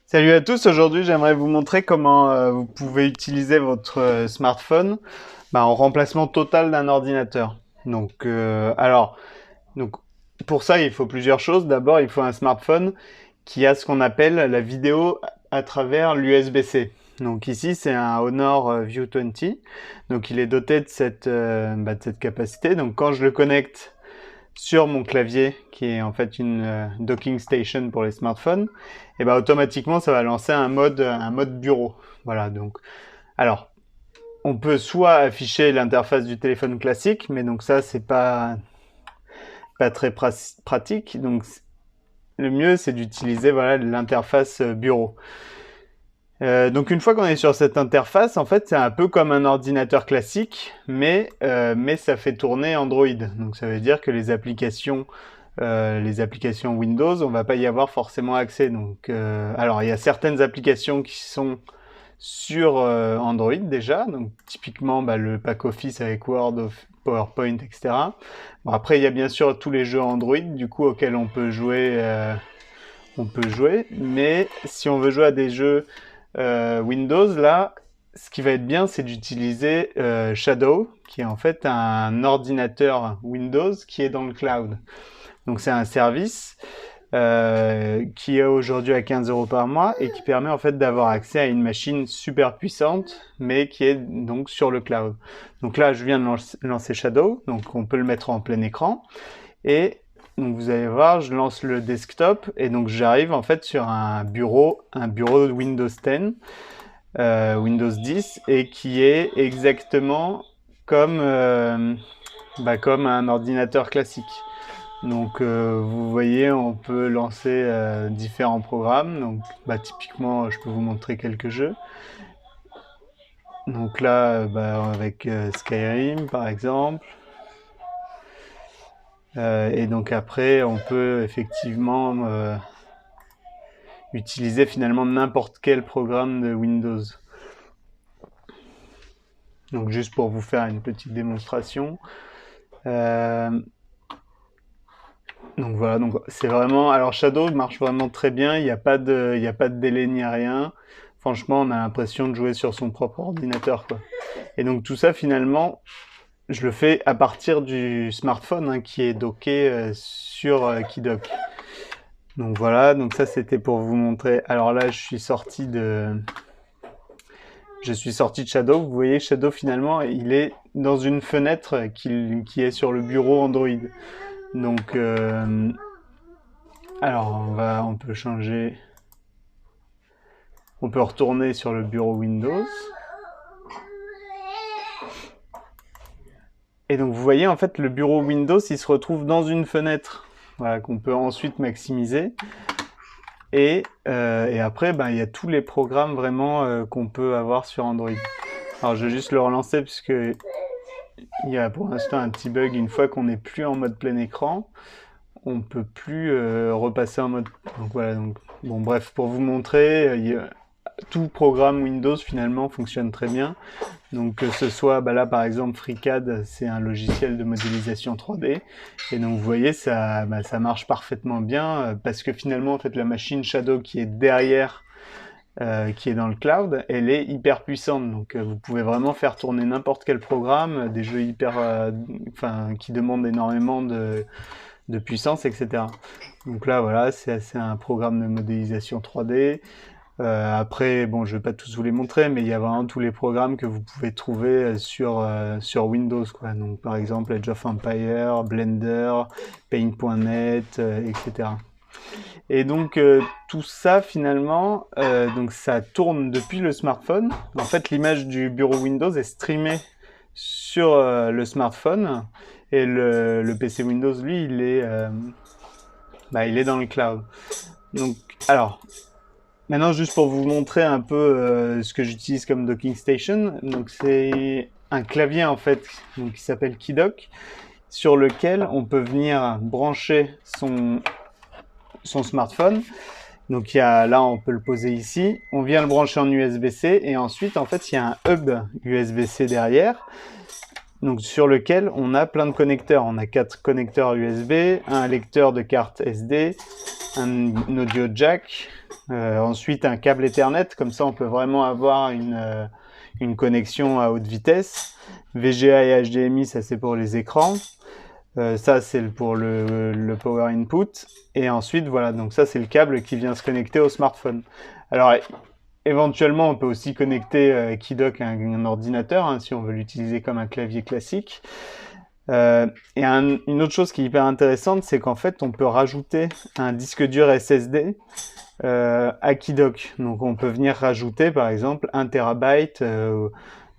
Salut à tous, aujourd'hui j'aimerais vous montrer comment vous pouvez utiliser votre smartphone en remplacement total d'un ordinateur. Donc pour ça il faut plusieurs choses. D'abord il faut un smartphone qui a ce qu'on appelle la vidéo à travers l'USB-C. Donc ici c'est un Honor View 20, donc il est doté de cette capacité. Donc quand je le connecte sur mon clavier, qui est en fait une docking station pour les smartphones, et automatiquement ça va lancer un mode bureau. Voilà, donc alors on peut soit afficher l'interface du téléphone classique, mais donc ça c'est pas très pratique. Donc le mieux c'est d'utiliser l'interface bureau. Donc une fois qu'on est sur cette interface, en fait c'est un peu comme un ordinateur classique, mais ça fait tourner Android. Donc ça veut dire que les applications Windows, on va pas y avoir forcément accès. Donc alors il y a certaines applications qui sont sur Android déjà, donc typiquement le pack Office avec Word, PowerPoint, etc. Bon, après il y a bien sûr tous les jeux Android du coup auxquels on peut jouer, mais si on veut jouer à des jeux Windows, là, ce qui va être bien, c'est d'utiliser Shadow, qui est en fait un ordinateur Windows qui est dans le cloud. Donc c'est un service qui est aujourd'hui à 15 € par mois et qui permet en fait d'avoir accès à une machine super puissante, mais qui est donc sur le cloud. Donc là, je viens de lancer Shadow, donc on peut le mettre en plein écran. Et donc vous allez voir, je lance le desktop et donc j'arrive en fait sur un bureau de Windows 10, Windows 10, et qui est exactement comme un ordinateur classique. Donc vous voyez, on peut lancer différents programmes. Donc typiquement, je peux vous montrer quelques jeux. Donc là, avec Skyrim par exemple. Et donc après, on peut effectivement utiliser finalement n'importe quel programme de Windows. Donc juste pour vous faire une petite démonstration. Donc voilà, donc c'est vraiment. Alors Shadow marche vraiment très bien. Il n'y a pas de délai ni rien. Franchement, on a l'impression de jouer sur son propre ordinateur, quoi. Et donc tout ça finalement, je le fais à partir du smartphone qui est docké sur Kidoc. Donc voilà, donc ça c'était pour vous montrer. Alors là, je suis sorti de Shadow. Vous voyez, Shadow finalement, il est dans une fenêtre qui est sur le bureau Android. Donc, alors on peut changer. On peut retourner sur le bureau Windows. Et donc vous voyez en fait le bureau Windows il se retrouve dans une fenêtre, voilà, qu'on peut ensuite maximiser. Et après il y a tous les programmes vraiment qu'on peut avoir sur Android. Alors je vais juste le relancer puisque il y a pour l'instant un petit bug. Une fois qu'on n'est plus en mode plein écran, on peut plus repasser en mode. Donc voilà, donc bon bref, pour vous montrer, tout programme Windows finalement fonctionne très bien. Donc que ce soit là par exemple FreeCAD, c'est un logiciel de modélisation 3D, et donc vous voyez ça marche parfaitement bien parce que finalement en fait la machine Shadow qui est derrière, qui est dans le cloud, elle est hyper puissante. Donc vous pouvez vraiment faire tourner n'importe quel programme, des jeux qui demandent énormément de puissance, etc. Donc là voilà, c'est un programme de modélisation 3D. Après, bon, je vais pas tous vous les montrer, mais il y a vraiment tous les programmes que vous pouvez trouver sur Windows, quoi. Donc, par exemple, Age of Empires, Blender, Paint.net, etc. Et donc, tout ça, finalement, donc ça tourne depuis le smartphone. En fait, l'image du bureau Windows est streamée sur le smartphone, et le PC Windows, lui, il est dans le cloud. Donc, alors, maintenant, juste pour vous montrer un peu ce que j'utilise comme docking station, donc c'est un clavier en fait donc, qui s'appelle Kidoc, sur lequel on peut venir brancher son smartphone. Donc là, on peut le poser ici. On vient le brancher en USB-C et ensuite, en fait, il y a un hub USB-C derrière, donc sur lequel on a plein de connecteurs. On a 4 connecteurs USB, un lecteur de carte SD, un audio jack, Ensuite, un câble Ethernet, comme ça on peut vraiment avoir une connexion à haute vitesse. VGA et HDMI, ça c'est pour les écrans. Ça c'est pour le power input. Et ensuite, voilà, donc ça c'est le câble qui vient se connecter au smartphone. Alors, éventuellement, on peut aussi connecter Keydock à un ordinateur, hein, si on veut l'utiliser comme un clavier classique. Et une autre chose qui est hyper intéressante, c'est qu'en fait, on peut rajouter un disque dur SSD à Keydock. Donc, on peut venir rajouter, par exemple, 1 TB,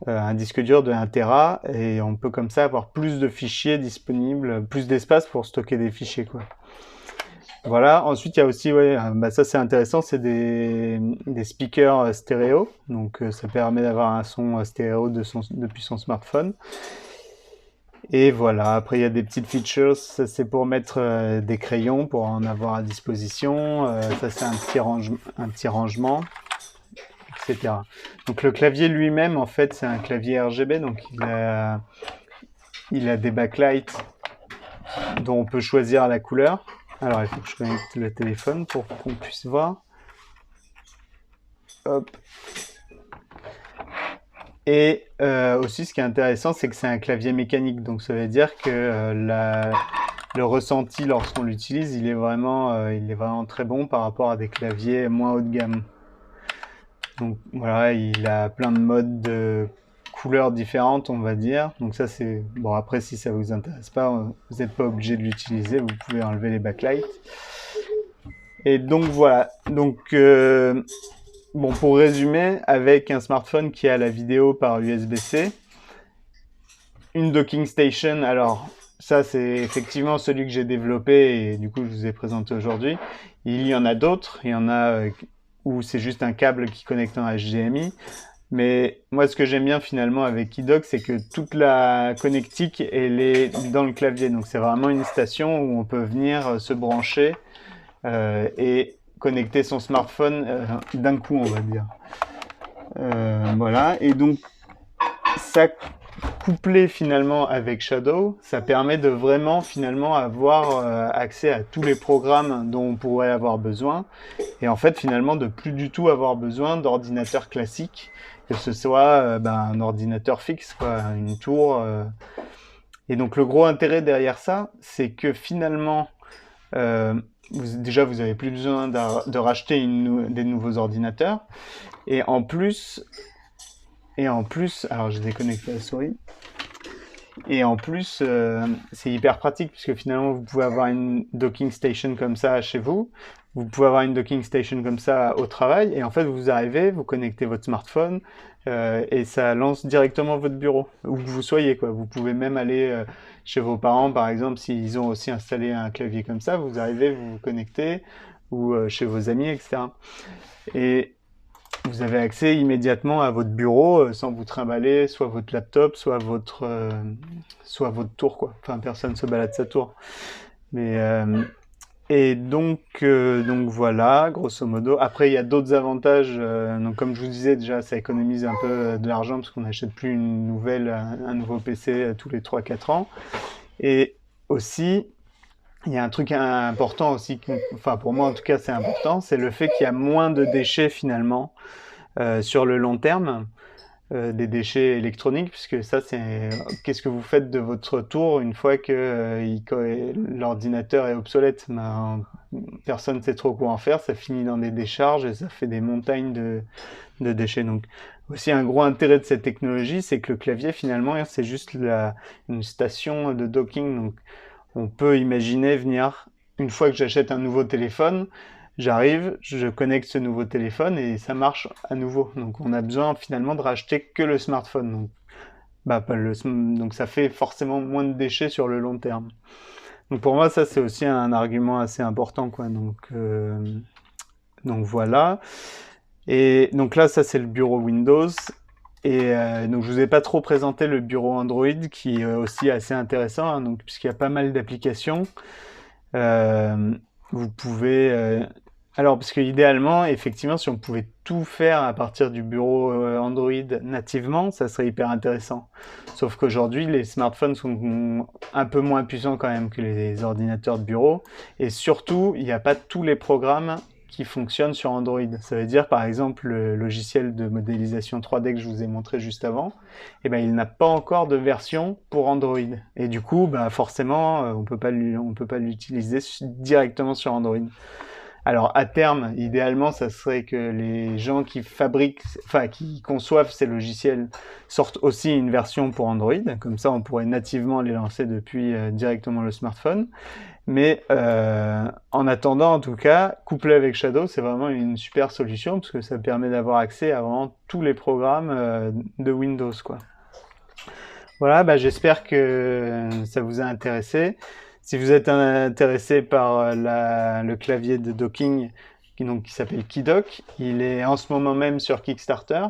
un disque dur de 1 Tera, et on peut comme ça avoir plus de fichiers disponibles, plus d'espace pour stocker des fichiers, quoi. Voilà, ensuite il y a aussi, ouais, bah ça c'est intéressant, c'est des speakers stéréo, donc ça permet d'avoir un son stéréo depuis son smartphone. Et voilà, après il y a des petites features, ça c'est pour mettre des crayons, pour en avoir à disposition, ça c'est un petit rangement, etc. Donc le clavier lui-même, en fait, c'est un clavier RGB, donc il a des backlights dont on peut choisir la couleur. Alors, il faut que je connecte le téléphone pour qu'on puisse voir. Hop. Et aussi, ce qui est intéressant, c'est que c'est un clavier mécanique. Donc, ça veut dire que le ressenti lorsqu'on l'utilise, il est vraiment très bon par rapport à des claviers moins haut de gamme. Donc, voilà, il a plein de modes de couleurs différentes, on va dire. Donc ça, c'est... Bon, après, si ça vous intéresse pas, vous n'êtes pas obligé de l'utiliser. Vous pouvez enlever les backlights. Et donc, voilà. Donc, bon, pour résumer, avec un smartphone qui a la vidéo par USB-C, une docking station, alors... Ça, c'est effectivement celui que j'ai développé et du coup, je vous ai présenté aujourd'hui. Il y en a d'autres. Il y en a où c'est juste un câble qui connecte en HDMI. Mais moi, ce que j'aime bien finalement avec Keydock, c'est que toute la connectique, elle est dans le clavier. Donc, c'est vraiment une station où on peut venir se brancher et connecter son smartphone d'un coup, on va dire. Voilà. Et donc, ça couplé finalement avec Shadow, ça permet de vraiment finalement avoir accès à tous les programmes dont on pourrait avoir besoin. Et en fait, finalement, de plus du tout avoir besoin d'ordinateur classique, que ce soit un ordinateur fixe, quoi, une tour. Et donc, le gros intérêt derrière ça, c'est que finalement, déjà, vous n'avez plus besoin de racheter des nouveaux ordinateurs. Et en plus, alors j'ai déconnecté la souris. Et en plus, c'est hyper pratique puisque finalement, vous pouvez avoir une docking station comme ça chez vous. Vous pouvez avoir une docking station comme ça au travail. Et en fait, vous arrivez, vous connectez votre smartphone et ça lance directement votre bureau, où que vous soyez, quoi. Vous pouvez même aller chez vos parents, par exemple, s'ils ont aussi installé un clavier comme ça. Vous arrivez, vous vous connectez, ou chez vos amis, etc. Et vous avez accès immédiatement à votre bureau sans vous trimballer soit votre laptop, soit votre tour, quoi. Enfin, personne se balade sa tour. Mais et donc voilà, grosso modo. Après, il y a d'autres avantages. Donc, comme je vous disais déjà, ça économise un peu de l'argent parce qu'on n'achète plus un nouveau PC tous les 3-4 ans. Et aussi, il y a un truc important aussi, enfin pour moi en tout cas c'est important, c'est le fait qu'il y a moins de déchets finalement sur le long terme, des déchets électroniques, puisque ça c'est qu'est-ce que vous faites de votre tour une fois que l'ordinateur est obsolète. Personne ne sait trop quoi en faire, ça finit dans des décharges et ça fait des montagnes de déchets. Donc aussi un gros intérêt de cette technologie, c'est que le clavier finalement c'est juste une station de docking. Donc on peut imaginer venir, une fois que j'achète un nouveau téléphone, j'arrive, je connecte ce nouveau téléphone et ça marche à nouveau. Donc on a besoin finalement de racheter que le smartphone. Donc ça fait forcément moins de déchets sur le long terme. Donc pour moi ça c'est aussi un argument assez important, quoi. Donc voilà. Et donc là ça c'est le bureau Windows. Et donc je vous ai pas trop présenté le bureau Android qui est aussi assez intéressant, hein, donc puisqu'il y a pas mal d'applications. Vous pouvez alors parce que idéalement effectivement si on pouvait tout faire à partir du bureau Android nativement, ça serait hyper intéressant. Sauf qu'aujourd'hui les smartphones sont un peu moins puissants quand même que les ordinateurs de bureau et surtout il n'y a pas tous les programmes qui fonctionne sur Android. Ça veut dire, par exemple, le logiciel de modélisation 3D que je vous ai montré juste avant, eh ben, il n'a pas encore de version pour Android. Et du coup, bah, forcément, on peut pas l'utiliser directement sur Android. Alors, à terme, idéalement, ça serait que les gens qui qui conçoivent ces logiciels sortent aussi une version pour Android. Comme ça, on pourrait nativement les lancer depuis directement le smartphone. Mais en attendant, en tout cas, couplé avec Shadow, c'est vraiment une super solution parce que ça permet d'avoir accès à vraiment tous les programmes de Windows, quoi. Voilà, bah, j'espère que ça vous a intéressé. Si vous êtes intéressé par le clavier de docking qui s'appelle KeyDock, il est en ce moment même sur Kickstarter.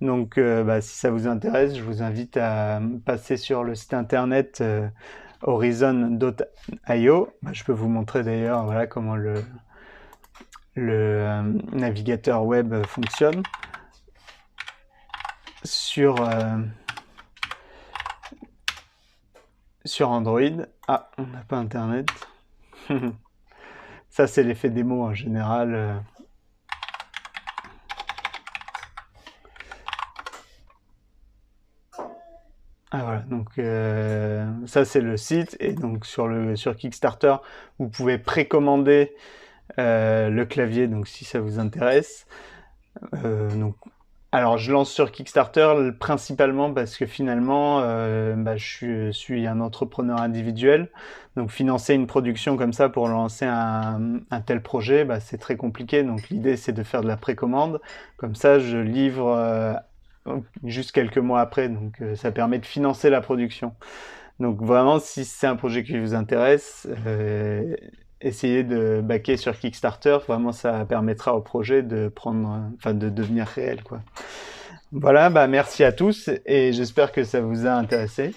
Donc, bah, si ça vous intéresse, je vous invite à passer sur le site internet horizon.io. Bah, je peux vous montrer d'ailleurs voilà, comment le navigateur web fonctionne sur Android. Ah, on n'a pas internet. Ça, c'est l'effet démo en général. Ah voilà, donc ça c'est le site, et donc sur Kickstarter, vous pouvez précommander le clavier, donc si ça vous intéresse. Alors je lance sur Kickstarter principalement parce que finalement bah, je suis un entrepreneur individuel, donc financer une production comme ça pour lancer un tel projet, bah, c'est très compliqué, donc l'idée c'est de faire de la précommande, comme ça je livre juste quelques mois après, donc ça permet de financer la production. Donc vraiment, si c'est un projet qui vous intéresse, essayez de backer sur Kickstarter. Vraiment, ça permettra au projet de de devenir réel, quoi. Voilà, bah merci à tous et j'espère que ça vous a intéressé.